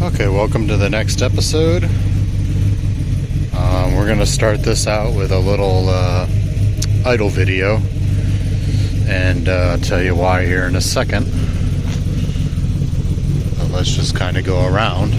Okay, welcome to the next episode. We're going to start this out with a little idle video, and I'll tell you why here in a second. But let's just kind of go around.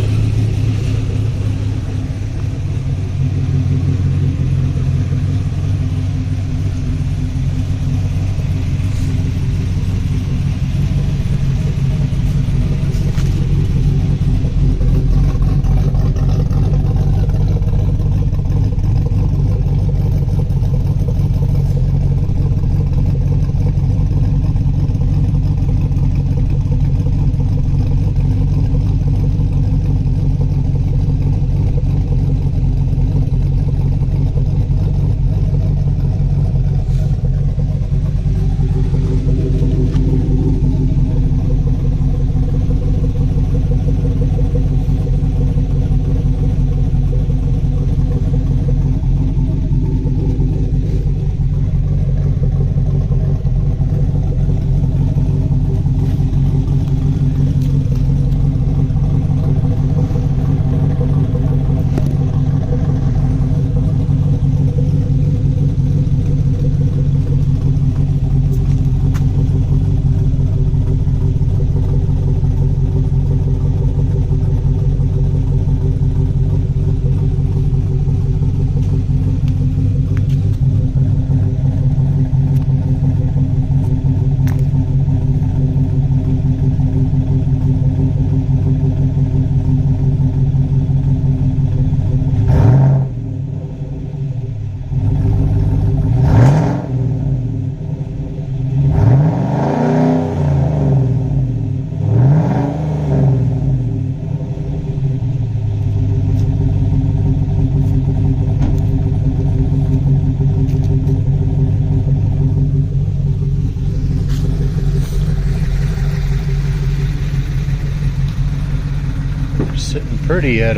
Sitting pretty at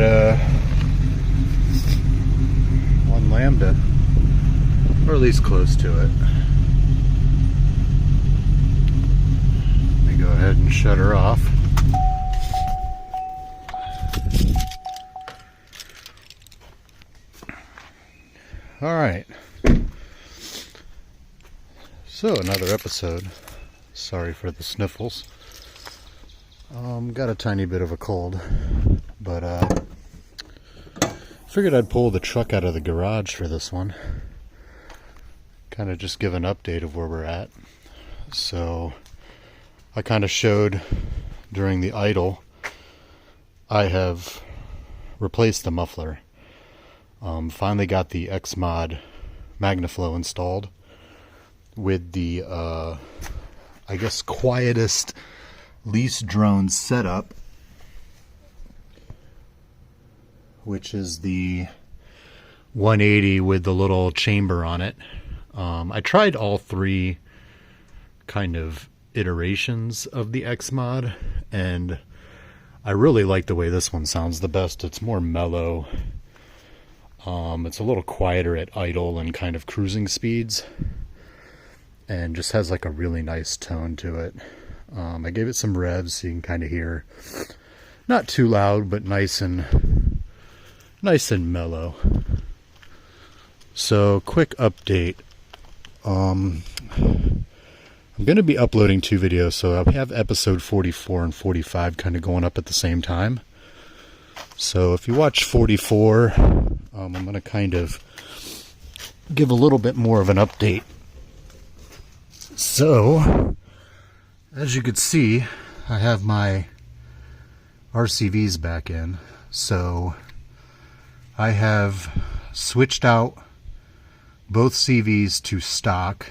1 lambda, or at least close to it. Let me go ahead and shut her off. Alright, so another episode. Sorry for the sniffles. Got a tiny bit of a cold, but figured I'd pull the truck out of the garage for this one. Kind of just give an update of where we're at. So I kind of showed during the idle, I have replaced the muffler. Finally got the X-Mod MagnaFlow installed with the I guess quietest lease drone setup, which is the 180 with the little chamber on it. I tried all three kind of iterations of the X-Mod, and I really like the way this one sounds the best. It's more mellow. It's a little quieter at idle and kind of cruising speeds, and just has like a really nice tone to it. I gave it some revs so you can kind of hear, not too loud, but nice and mellow. So, quick update. I'm going to be uploading 2 videos, so I have episode 44 and 45 kind of going up at the same time. So if you watch 44, I'm going to kind of give a little bit more of an update. So, as you can see, I have my RCVs back in. So I have switched out both CVs to stock.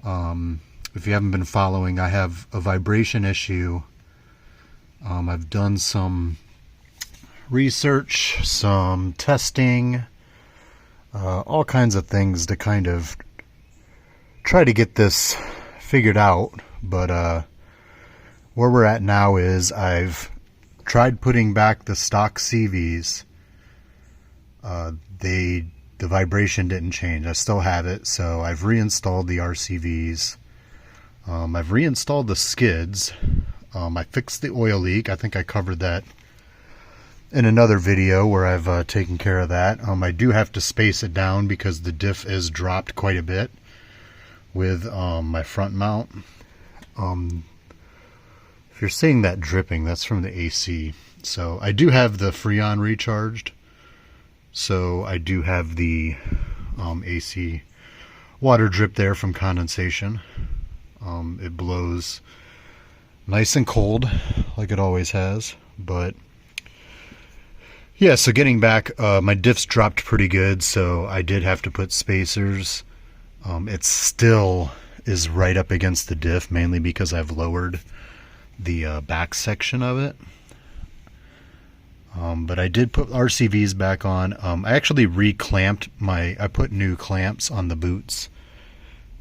If you haven't been following, I have a vibration issue. I've done some research, some testing, all kinds of things to kind of try to get this figured out. But where we're at now is I've tried putting back the stock CVs. The vibration didn't change. I still have it, so I've reinstalled the RCVs. I've reinstalled the skids. I fixed the oil leak. I think I covered that in another video where I've taken care of that. I do have to space it down because the diff is dropped quite a bit with my front mount. If you're seeing that dripping, that's from the AC. So I do have the Freon recharged, so I do have the AC water drip there from condensation. It blows nice and cold like it always has. But yeah, so getting back, my diffs dropped pretty good, so I did have to put spacers. It still is right up against the diff, mainly because I've lowered the back section of it. But I did put RCVs back on. I actually reclamped I put new clamps on the boots.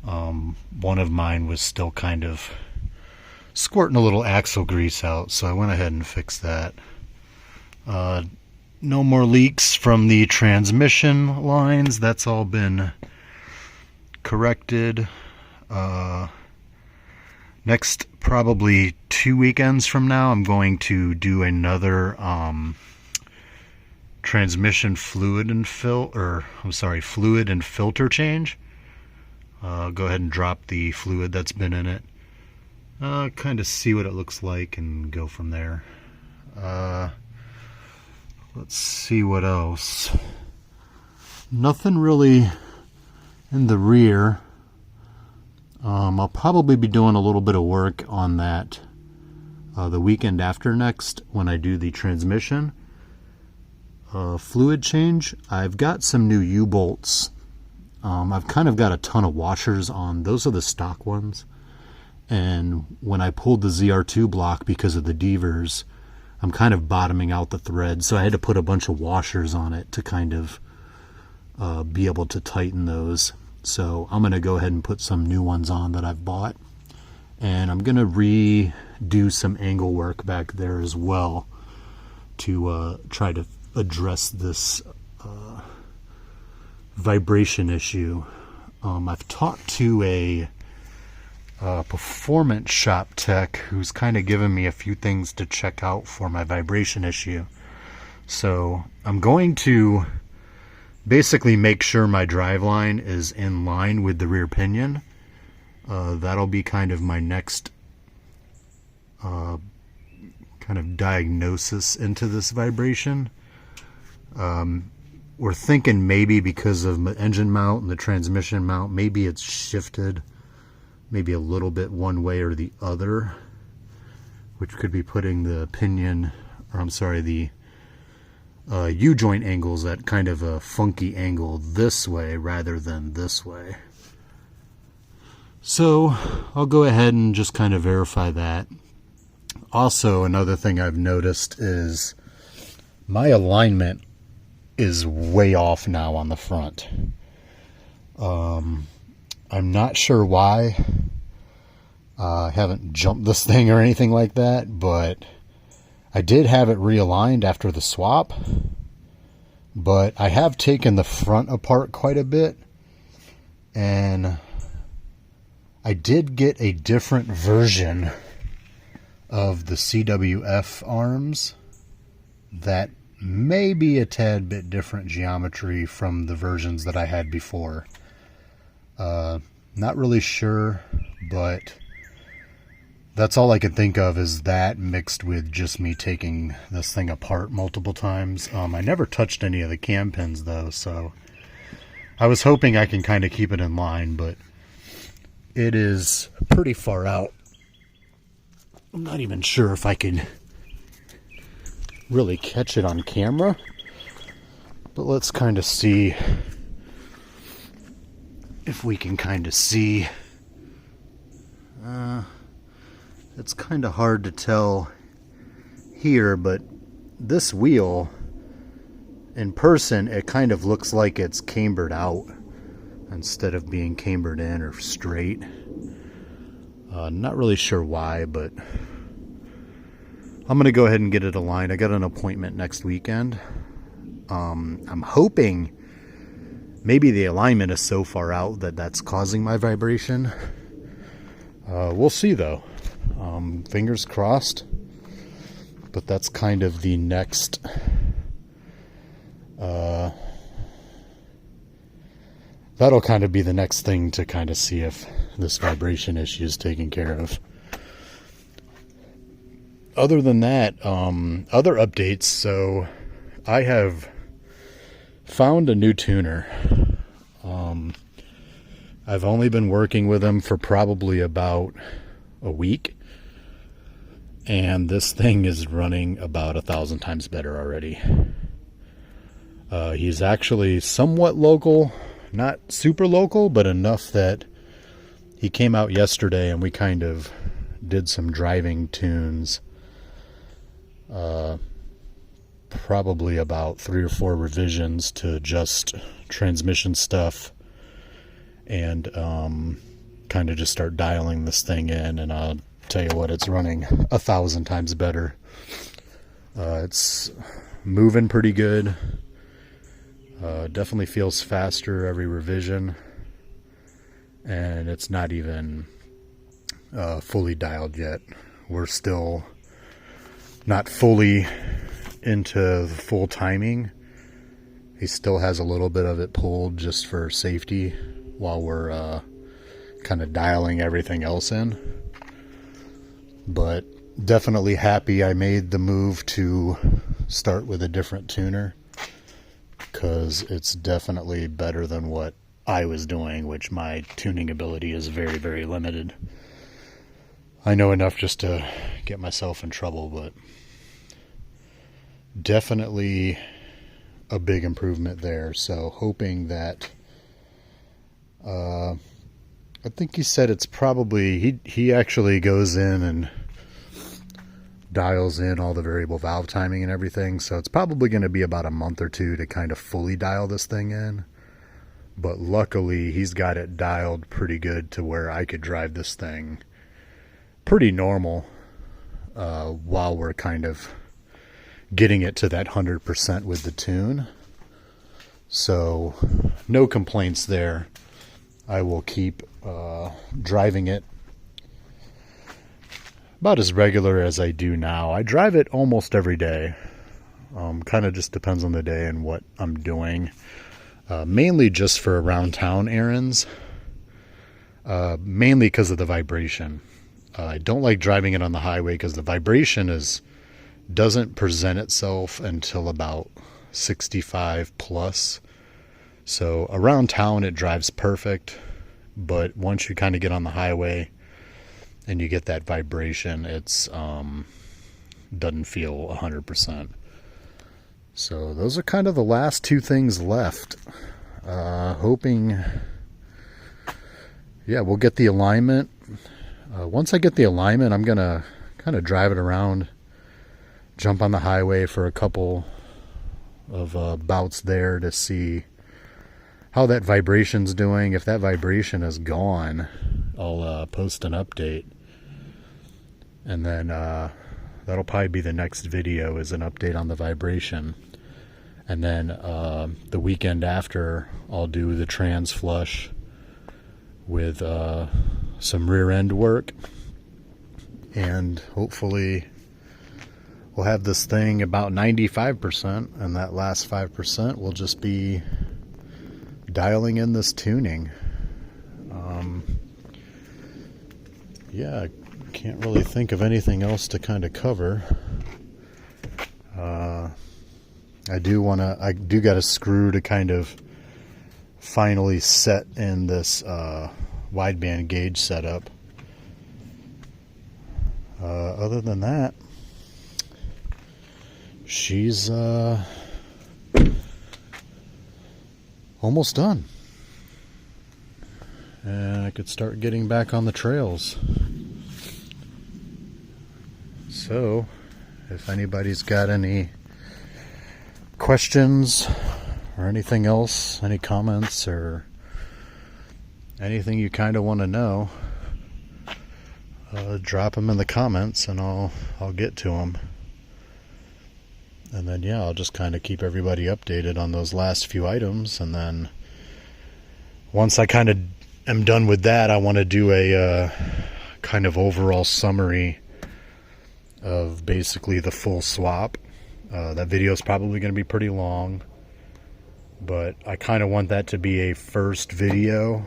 One of mine was still kind of squirting a little axle grease out, so I went ahead and fixed that. No more leaks from the transmission lines. That's all been corrected. Next, probably 2 weekends from now, I'm going to do another transmission fluid and filter change. Go ahead and drop the fluid that's been in it. Kind of see what it looks like and go from there. Let's see what else. Nothing really in the rear. I'll probably be doing a little bit of work on that the weekend after next when I do the transmission fluid change. I've got some new U-bolts. I've kind of got a ton of washers on. Those are the stock ones. And when I pulled the ZR2 block because of the devers, I'm kind of bottoming out the thread. So I had to put a bunch of washers on it to kind of be able to tighten those. So I'm going to go ahead and put some new ones on that I've bought. And I'm going to redo some angle work back there as well to try to address this vibration issue. I've talked to a performance shop tech who's kind of given me a few things to check out for my vibration issue. So I'm going to basically make sure my driveline is in line with the rear pinion. That'll be kind of my next kind of diagnosis into this vibration. We're thinking maybe because of the engine mount and the transmission mount, maybe it's shifted maybe a little bit one way or the other, which could be putting the pinion, or I'm sorry, the U-joint angles at kind of a funky angle this way rather than this way. So I'll go ahead and just kind of verify that. Also, another thing I've noticed is my alignment is way off now on the front. I'm not sure why. I haven't jumped this thing or anything like that, but I did have it realigned after the swap. But I have taken the front apart quite a bit, and I did get a different version of the CWF arms that may be a tad bit different geometry from the versions that I had before. Not really sure, but that's all I could think of is that mixed with just me taking this thing apart multiple times. I never touched any of the cam pins though, so I was hoping I can kind of keep it in line, but it is pretty far out. I'm not even sure if I can really catch it on camera, but let's kind of see if we can kind of see. It's kind of hard to tell here, but this wheel in person, it kind of looks like it's cambered out instead of being cambered in or straight. Not really sure why, but I'm going to go ahead and get it aligned. I got an appointment next weekend. I'm hoping maybe the alignment is so far out that that's causing my vibration. We'll see though. Fingers crossed. But that's kind of the next that'll kind of be the next thing to kind of see if this vibration issue is taken care of. Other than that, other updates. So I have found a new tuner. I've only been working with him for probably about a week, and this thing is running about 1,000 times better already. He's actually somewhat local, not super local, but enough that he came out yesterday and we kind of did some driving tunes. Probably about 3 or 4 revisions to just transmission stuff, and kind of just start dialing this thing in, and I'll tell you what, it's running 1,000 times better. It's moving pretty good. Definitely feels faster every revision, and it's not even fully dialed yet. We're still not fully into the full timing. He still has a little bit of it pulled just for safety while we're kind of dialing everything else in. But definitely happy I made the move to start with a different tuner, because it's definitely better than what I was doing, which my tuning ability is very, very limited. I know enough just to get myself in trouble, but definitely a big improvement there. So hoping that I think he said it's probably he actually goes in and dials in all the variable valve timing and everything, so it's probably going to be about a month or two to kind of fully dial this thing in. But luckily he's got it dialed pretty good to where I could drive this thing pretty normal while we're kind of getting it to that 100% with the tune. So no complaints there. I will keep driving it about as regular as I do now. I drive it almost every day. Kind of just depends on the day and what I'm doing. Mainly just for around town errands. Mainly because of the vibration. I don't like driving it on the highway because the vibration doesn't present itself until about 65 plus. So around town it drives perfect, but once you kind of get on the highway and you get that vibration, it's doesn't feel 100%. So those are kind of the last two things left. Hoping, yeah, we'll get the alignment. Once I get the alignment, I'm gonna kind of drive it around, jump on the highway for a couple of bouts there to see how that vibration's doing. If that vibration is gone, I'll post an update, and then that'll probably be the next video, is an update on the vibration. And then the weekend after, I'll do the trans flush with some rear end work, and hopefully we'll have this thing about 95%, and that last 5% will just be dialing in this tuning. Yeah, I can't really think of anything else to kind of cover. I do got a screw to kind of finally set in this wideband gauge setup. Other than that, she's almost done, and I could start getting back on the trails. So if anybody's got any questions or anything else, any comments or anything you kind of want to know, drop them in the comments and I'll get to them. And then, yeah, I'll just kind of keep everybody updated on those last few items. And then once I kind of am done with that, I want to do a kind of overall summary of basically the full swap. That video is probably going to be pretty long. but I kind of want that to be a first video.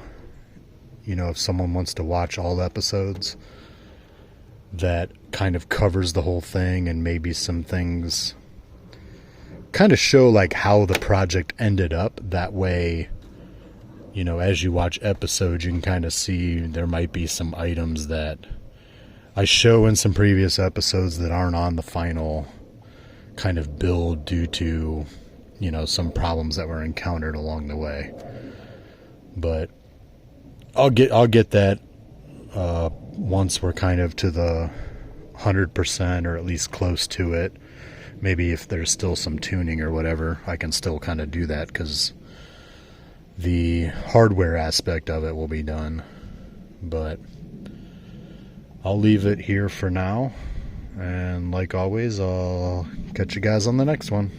You know, if someone wants to watch all episodes, that kind of covers the whole thing, and maybe some things kind of show like how the project ended up. That way, you know, as you watch episodes, you can kind of see there might be some items that I show in some previous episodes that aren't on the final kind of build due to, you know, some problems that were encountered along the way. But I'll get that once we're kind of to the 100% or at least close to it. Maybe if there's still some tuning or whatever, I can still kind of do that, because the hardware aspect of it will be done. But I'll leave it here for now, and like always, I'll catch you guys on the next one.